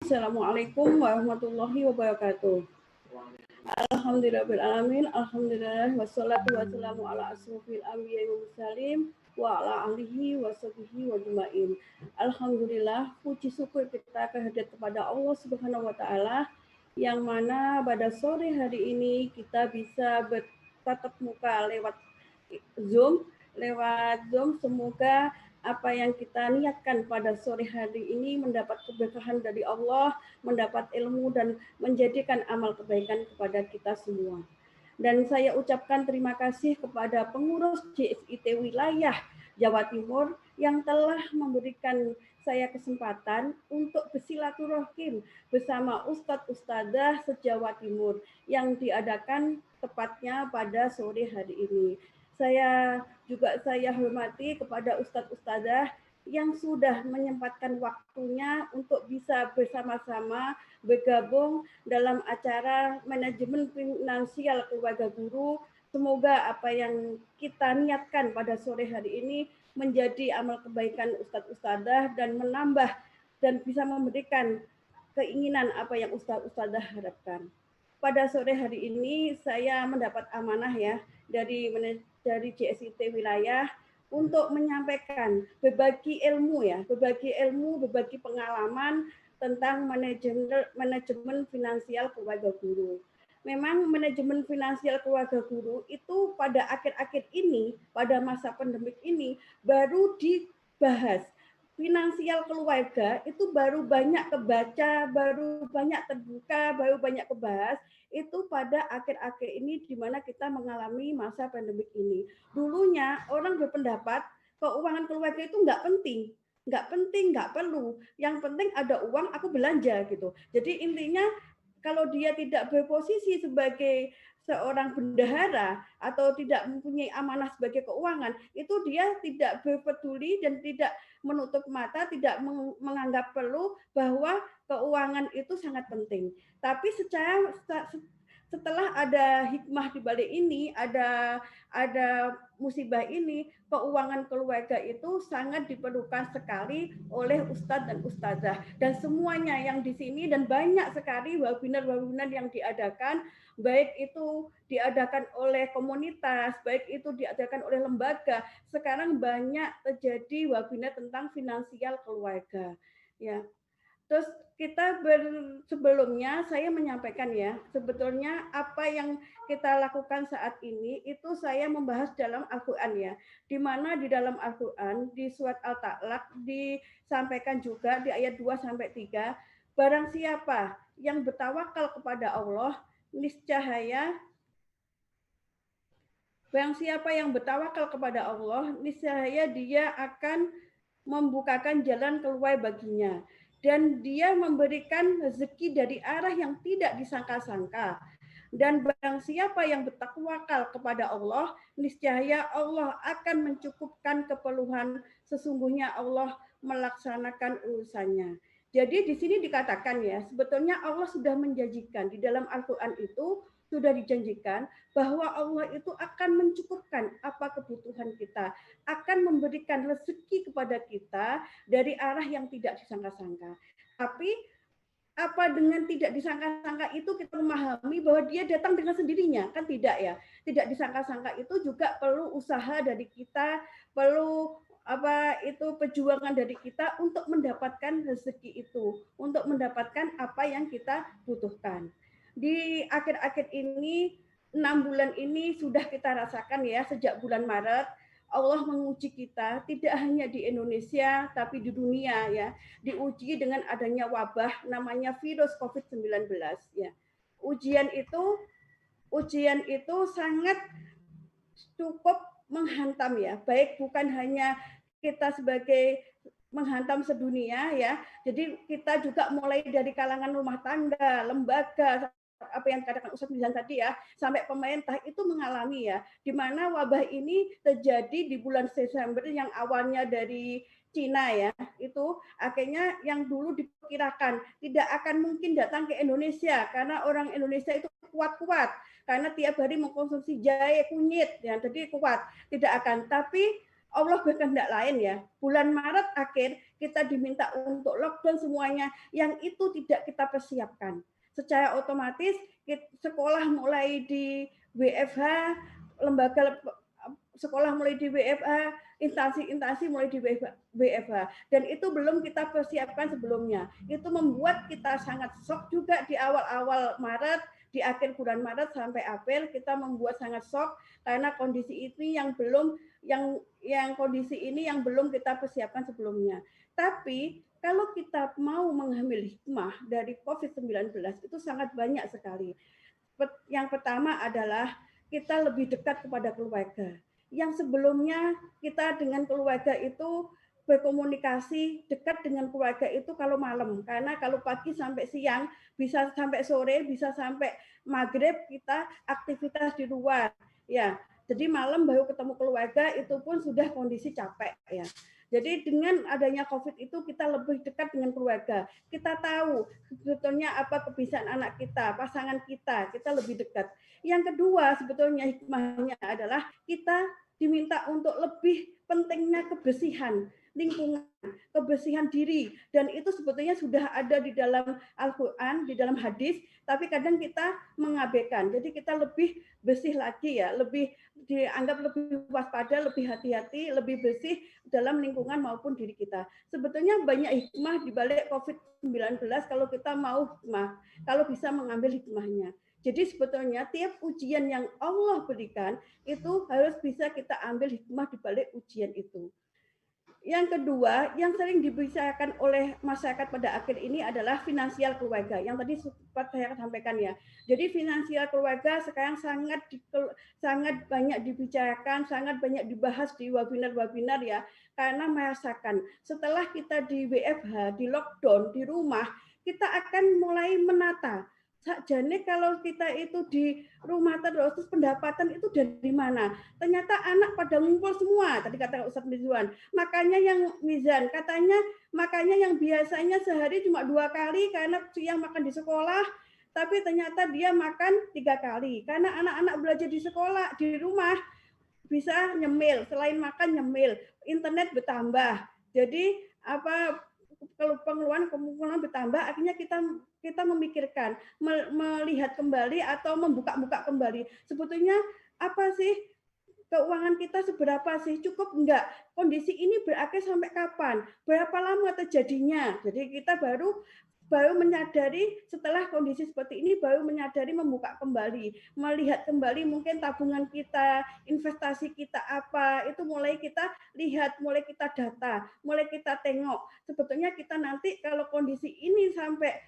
Assalamualaikum warahmatullahi wabarakatuh. Alhamdulillahirrahmanirrahim. Alhamdulillah wassalatu wassalamu ala asrofil anbiya wa mursalin wa ala alihi wa sahbihi wa juma'in. Alhamdulillah, puji syukur kita kehadirat kepada Allah Subhanahu wa taala yang mana pada sore hari ini kita bisa bertatap muka lewat Zoom. Semoga apa yang kita niatkan pada sore hari ini mendapat keberkahan dari Allah, mendapat ilmu dan menjadikan amal kebaikan kepada kita semua. Dan saya ucapkan terima kasih kepada pengurus JSIT wilayah Jawa Timur yang telah memberikan saya kesempatan untuk bersilaturahim bersama Ustadz Ustadzah se-Jawa Timur yang diadakan tepatnya pada sore hari ini. Saya hormati kepada Ustadz Ustadzah yang sudah menyempatkan waktunya untuk bisa bersama-sama bergabung dalam acara manajemen finansial keluarga guru. Semoga apa yang kita niatkan pada sore hari ini menjadi amal kebaikan Ustadz Ustadzah dan menambah dan bisa memberikan keinginan apa yang Ustadz Ustadzah harapkan. Pada sore hari ini saya mendapat amanah ya dari JSIT wilayah untuk menyampaikan berbagi ilmu, berbagi pengalaman tentang manajemen finansial keluarga guru. Memang manajemen finansial keluarga guru itu pada akhir-akhir ini, pada masa pandemik ini baru dibahas. Finansial keluarga itu baru banyak kebaca, baru banyak terbuka, baru banyak kebahas itu pada akhir-akhir ini di mana kita mengalami masa pandemik ini. Dulunya orang berpendapat keuangan keluarga itu nggak penting, nggak perlu. Yang penting ada uang, aku belanja gitu. Jadi intinya kalau dia tidak berposisi sebagai seorang bendahara atau tidak mempunyai amanah sebagai keuangan, itu dia tidak berpeduli dan tidak menutup mata, tidak menganggap perlu bahwa keuangan itu sangat penting. Tapi setelah ada hikmah di balik ini, ada musibah ini, keuangan keluarga itu sangat diperlukan sekali oleh ustadz dan ustazah dan semuanya yang di sini dan banyak sekali webinar-webinar yang diadakan, baik itu diadakan oleh komunitas, baik itu diadakan oleh lembaga. Sekarang banyak terjadi webinar tentang finansial keluarga. Ya, terus sebelumnya saya menyampaikan ya, sebetulnya apa yang kita lakukan saat ini itu saya membahas dalam Al-Qur'an ya. Di mana di dalam Al-Qur'an di surat Al-Talaq disampaikan juga di ayat 2 sampai 3, barang siapa yang bertawakal kepada Allah, niscaya dia akan membukakan jalan keluar baginya dan dia memberikan rezeki dari arah yang tidak disangka-sangka. Dan barang siapa yang bertakwakal kepada Allah, niscaya Allah akan mencukupkan keperluan, sesungguhnya Allah melaksanakan urusannya. Jadi di sini dikatakan ya, sebetulnya Allah sudah menjanjikan di dalam Al-Qur'an itu sudah dijanjikan bahwa Allah itu akan mencukupkan apa kebutuhan kita, akan memberikan rezeki kepada kita dari arah yang tidak disangka-sangka. Tapi apa dengan tidak disangka-sangka itu kita memahami bahwa dia datang dengan sendirinya? Kan tidak ya. Tidak disangka-sangka itu juga perlu usaha dari kita, perlu perjuangan dari kita untuk mendapatkan rezeki itu, untuk mendapatkan apa yang kita butuhkan. Di akhir-akhir ini 6 bulan ini sudah kita rasakan ya, sejak bulan Maret Allah menguji kita tidak hanya di Indonesia tapi di dunia ya, diuji dengan adanya wabah namanya virus COVID-19 ya. Ujian itu sangat cukup menghantam ya, baik bukan hanya kita sebagai menghantam sedunia ya. Jadi kita juga mulai dari kalangan rumah tangga, lembaga, apa yang dikatakan Ustadz Mizan tadi ya, sampai pemerintah itu mengalami ya, di mana wabah ini terjadi di bulan Desember yang awalnya dari Cina ya, itu akhirnya yang dulu diperkirakan tidak akan mungkin datang ke Indonesia karena orang Indonesia itu kuat-kuat karena tiap hari mengkonsumsi jahe kunyit ya, jadi kuat, tidak akan. Tapi Allah berkehendak lain ya. Bulan Maret akhir kita diminta untuk lockdown semuanya, yang itu tidak kita persiapkan. Secara otomatis sekolah mulai di WFH, lembaga sekolah mulai di WFH, instansi-instansi mulai di WFH, dan itu belum kita persiapkan sebelumnya. Itu membuat kita sangat shock juga di awal-awal Maret, di akhir bulan Maret sampai April kita membuat sangat shock karena kondisi ini yang belum kondisi ini yang belum kita persiapkan sebelumnya. Tapi kalau kita mau mengambil hikmah dari COVID-19 itu sangat banyak sekali. Yang pertama adalah kita lebih dekat kepada keluarga. Yang sebelumnya kita dengan keluarga itu berkomunikasi dekat dengan keluarga itu kalau malam, karena kalau pagi sampai siang, bisa sampai sore, bisa sampai maghrib kita aktivitas di luar. Ya, jadi malam baru ketemu keluarga, itu pun sudah kondisi capek ya. Jadi dengan adanya COVID itu kita lebih dekat dengan keluarga. Kita tahu sebetulnya apa kebiasaan anak kita, pasangan kita lebih dekat. Yang kedua sebetulnya hikmahnya adalah kita diminta untuk lebih pentingnya kebersihan lingkungan, kebersihan diri, dan itu sebetulnya sudah ada di dalam Al-Quran, di dalam hadis, tapi kadang kita mengabaikan. Jadi kita lebih bersih lagi ya, lebih dianggap lebih waspada, lebih hati-hati, lebih bersih dalam lingkungan maupun diri kita. Sebetulnya banyak hikmah di balik COVID-19 kalau kita mau hikmah, kalau bisa mengambil hikmahnya. Jadi sebetulnya tiap ujian yang Allah berikan itu harus bisa kita ambil hikmah di balik ujian itu. Yang kedua, yang sering dibicarakan oleh masyarakat pada akhir ini adalah finansial keluarga. Yang tadi sempat saya sampaikan ya. Jadi finansial keluarga sekarang sangat banyak dibicarakan, sangat banyak dibahas di webinar-webinar ya. Karena merasakan setelah kita di WFH, di lockdown, di rumah, kita akan mulai menata. Jadi kalau kita itu di rumah terus pendapatan itu dari mana? Ternyata anak pada ngumpul semua. Tadi kata Ustadz Rizwan. Makanya yang Mizan katanya makanya yang biasanya sehari cuma 2 kali karena siang makan di sekolah, tapi ternyata dia makan 3 kali karena anak-anak belajar di sekolah di rumah bisa nyemil, selain makan nyemil, internet bertambah. Jadi apa kalau pengeluaran bertambah, akhirnya kita memikirkan melihat kembali atau membuka-buka kembali. Sebetulnya apa sih keuangan kita seberapa sih? Cukup enggak? Kondisi ini berakhir sampai kapan? Berapa lama terjadinya? Jadi kita baru menyadari setelah kondisi seperti ini, baru menyadari membuka kembali, melihat kembali mungkin tabungan kita, investasi kita apa, itu mulai kita lihat, mulai kita data, mulai kita tengok. Sebetulnya kita nanti kalau kondisi ini sampai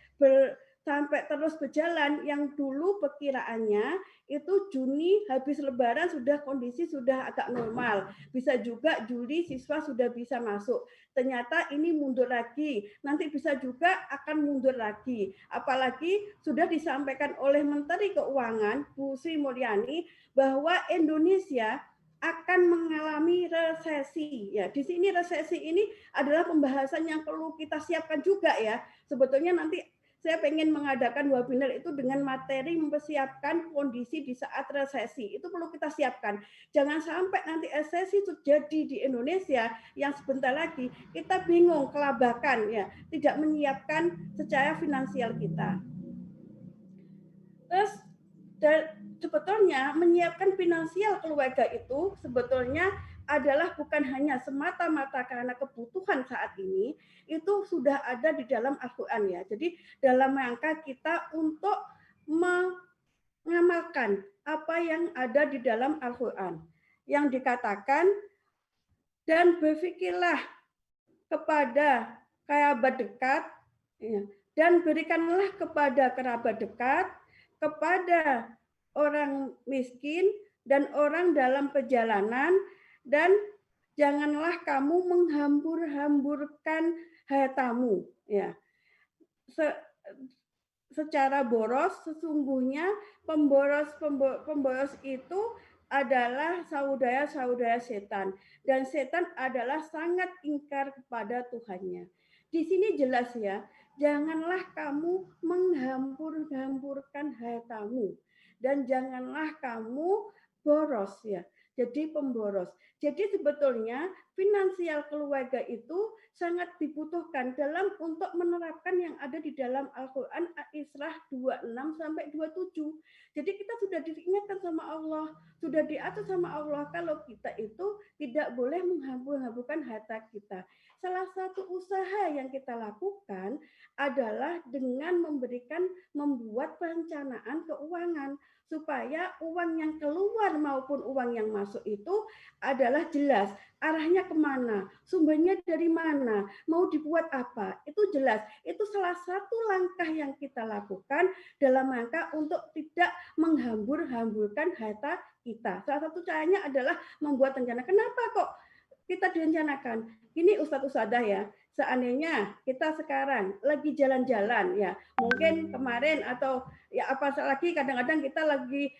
terus berjalan, yang dulu perkiraannya itu Juni habis Lebaran sudah kondisi sudah agak normal. Bisa juga Juli siswa sudah bisa masuk. Ternyata ini mundur lagi. Nanti bisa juga akan mundur lagi. Apalagi sudah disampaikan oleh Menteri Keuangan Bu Sri Mulyani bahwa Indonesia akan mengalami resesi. Ya, di sini resesi ini adalah pembahasan yang perlu kita siapkan juga ya. Sebetulnya nanti saya pengen mengadakan webinar itu dengan materi mempersiapkan kondisi di saat resesi. Itu perlu kita siapkan. Jangan sampai nanti resesi terjadi di Indonesia yang sebentar lagi kita bingung, kelabakan ya, tidak menyiapkan secara finansial kita. Terus sebetulnya menyiapkan finansial keluarga itu sebetulnya adalah bukan hanya semata-mata karena kebutuhan saat ini, itu sudah ada di dalam Al-Quran ya. Jadi dalam rangka kita untuk mengamalkan apa yang ada di dalam Al-Quran. Yang dikatakan, dan berfikirlah kepada kerabat dekat, dan berikanlah kepada kerabat dekat, kepada orang miskin, dan orang dalam perjalanan, dan janganlah kamu menghambur-hamburkan hartamu. Ya. Secara boros, sesungguhnya pemboros itu adalah saudara-saudara setan. Dan setan adalah sangat ingkar kepada Tuhannya. Di sini jelas ya, janganlah kamu menghambur-hamburkan hartamu. Dan janganlah kamu boros ya. jadi pemboros. Jadi sebetulnya finansial keluarga itu sangat dibutuhkan dalam untuk menerapkan yang ada di dalam Al-Quran Al-Isra 26 sampai 27. Jadi kita sudah diingatkan sama Allah, sudah diatur sama Allah kalau kita itu tidak boleh menghambur-hamburkan harta kita. Salah satu usaha yang kita lakukan adalah dengan membuat perencanaan keuangan supaya uang yang keluar maupun uang yang masuk itu adalah jelas arahnya kemana, sumbernya dari mana, mau dibuat apa, itu jelas. Itu salah satu langkah yang kita lakukan dalam rangka untuk tidak menghambur-hamburkan harta kita. Salah satu caranya adalah membuat rencana. Kenapa kok kita direncanakan? Ini Ustadz Usadah ya, seandainya kita sekarang lagi jalan-jalan ya, mungkin kemarin atau ya apa lagi kadang-kadang kita lagi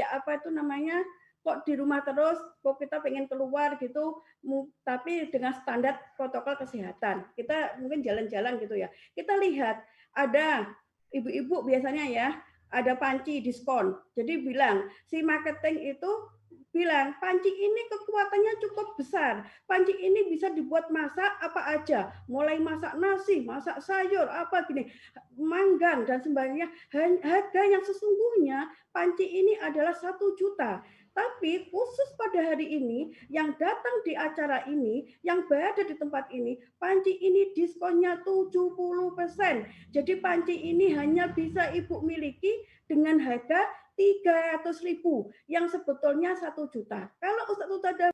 apa itu namanya kok di rumah terus, kok kita pengen keluar gitu, tapi dengan standar protokol kesehatan. Kita mungkin jalan-jalan gitu ya. Kita lihat ada ibu-ibu biasanya ya, ada panci diskon. Jadi bilang si marketing itu bilang panci ini kekuatannya cukup besar. Panci ini bisa dibuat masak apa aja, mulai masak nasi, masak sayur, apa gini, manggang dan sebagainya. Harga yang sesungguhnya panci ini adalah 1 juta. Tapi khusus pada hari ini, yang datang di acara ini, yang berada di tempat ini, panci ini diskonnya 70%. Jadi panci ini hanya bisa Ibu miliki dengan harga 300.000 yang sebetulnya 1 juta. Kalau Ustadz